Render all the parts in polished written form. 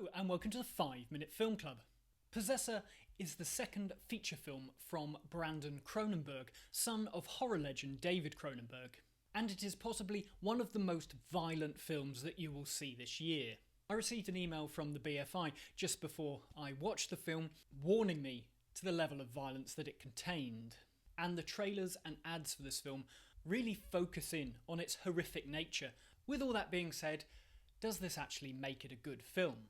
Hello and welcome to the 5-Minute Film Club. Possessor is the second feature film from Brandon Cronenberg, son of horror legend David Cronenberg. And it is possibly one of the most violent films that you will see this year. I received an email from the BFI just before I watched the film, warning me to the level of violence that it contained. And the trailers and ads for this film really focus in on its horrific nature. With all that being said, does this actually make it a good film?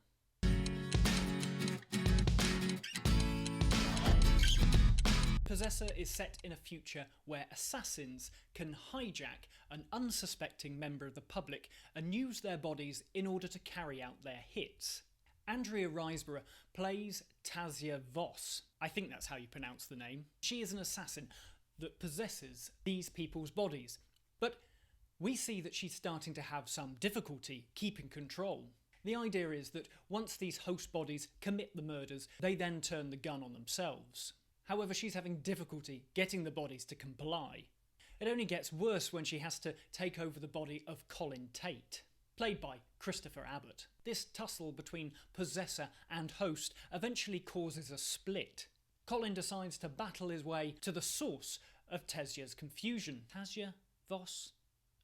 Possessor is set in a future where assassins can hijack an unsuspecting member of the public and use their bodies in order to carry out their hits. Andrea Risenbourough plays Tasia Voss. I think that's how you pronounce the name. She is an assassin that possesses these people's bodies. But we see that she's starting to have some difficulty keeping control. The idea is that once these host bodies commit the murders, they then turn the gun on themselves. However, she's having difficulty getting the bodies to comply. It only gets worse when she has to take over the body of Colin Tate, played by Christopher Abbott. This tussle between possessor and host eventually causes a split. Colin decides to battle his way to the source of Tasia's confusion. Tasia? Voss?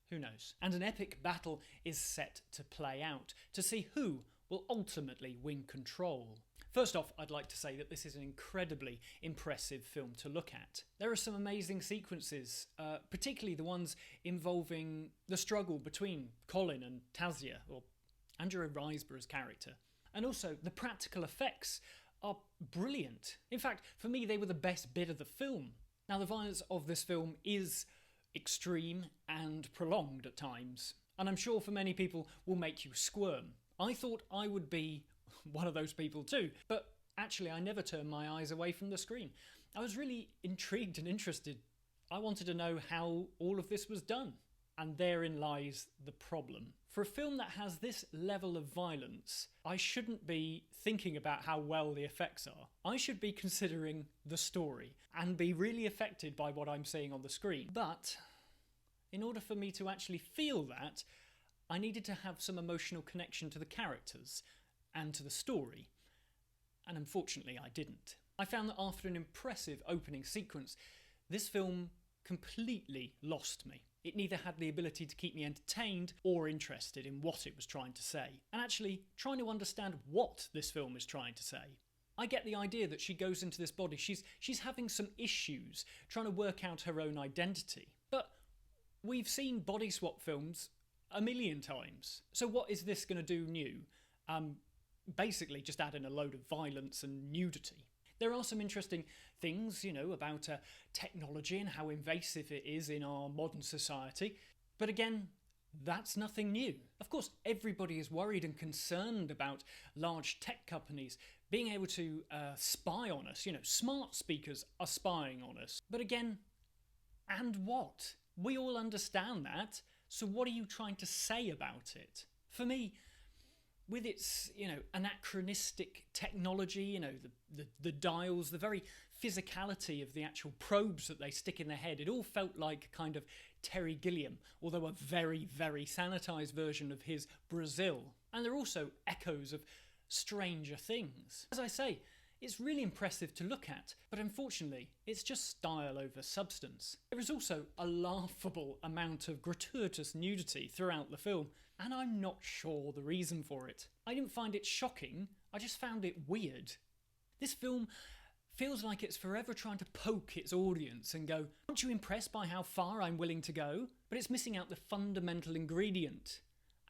Who knows? And an epic battle is set to play out to see who will ultimately win control. First off, I'd like to say that this is an incredibly impressive film to look at. There are some amazing sequences, particularly the ones involving the struggle between Colin and Tasia, or Andrea Riseborough's character. And also, the practical effects are brilliant. In fact, for me, they were the best bit of the film. Now, the violence of this film is extreme and prolonged at times, and I'm sure for many people will make you squirm. I thought I would be one of those people too, but actually I never turned my eyes away from the screen. I was really intrigued and interested. I wanted to know how all of this was done, and therein lies the problem. For a film that has this level of violence, I shouldn't be thinking about how well the effects are. I should be considering the story and be really affected by what I'm seeing on the screen. But in order for me to actually feel that, I needed to have some emotional connection to the characters and to the story. And unfortunately, I didn't. I found that after an impressive opening sequence, this film completely lost me. It neither had the ability to keep me entertained or interested in what it was trying to say, and actually trying to understand what this film is trying to say. I get the idea that she goes into this body, she's having some issues, trying to work out her own identity. But we've seen body swap films a million times, so what is this going to do new? Basically just add in a load of violence and nudity. There are some interesting things, about technology and how invasive it is in our modern society. But again, that's nothing new. Of course, everybody is worried and concerned about large tech companies being able to spy on us. Smart speakers are spying on us. But again, and what? We all understand that. So what are you trying to say about it? For me, with its, anachronistic technology, the dials, the very physicality of the actual probes that they stick in their head, it all felt like a kind of Terry Gilliam, although a very, very sanitised version of his Brazil. And there are also echoes of Stranger Things. As I say, it's really impressive to look at, but unfortunately, it's just style over substance. There is also a laughable amount of gratuitous nudity throughout the film, and I'm not sure the reason for it. I didn't find it shocking, I just found it weird. This film feels like it's forever trying to poke its audience and go, aren't you impressed by how far I'm willing to go? But it's missing out the fundamental ingredient,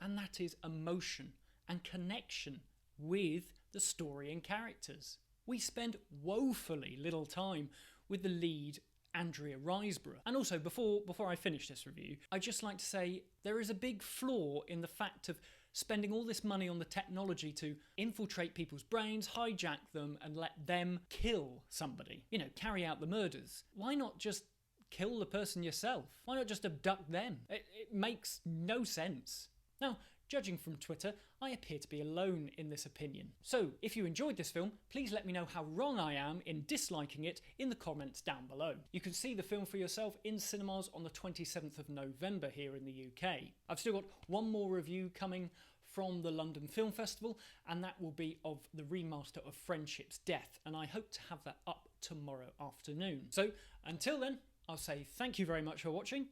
and that is emotion and connection with the story and characters. We spend woefully little time with the lead, Andrea Risebourough. And also, before I finish this review, I'd just like to say there is a big flaw in the fact of spending all this money on the technology to infiltrate people's brains, hijack them, and let them kill somebody. Carry out the murders. Why not just kill the person yourself? Why not just abduct them? It makes no sense. Now, judging from Twitter, I appear to be alone in this opinion. So, if you enjoyed this film, please let me know how wrong I am in disliking it in the comments down below. You can see the film for yourself in cinemas on the 27th of November here in the UK. I've still got one more review coming from the London Film Festival, and that will be of the remaster of Friendship's Death, and I hope to have that up tomorrow afternoon. So until then, I'll say thank you very much for watching,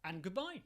and goodbye.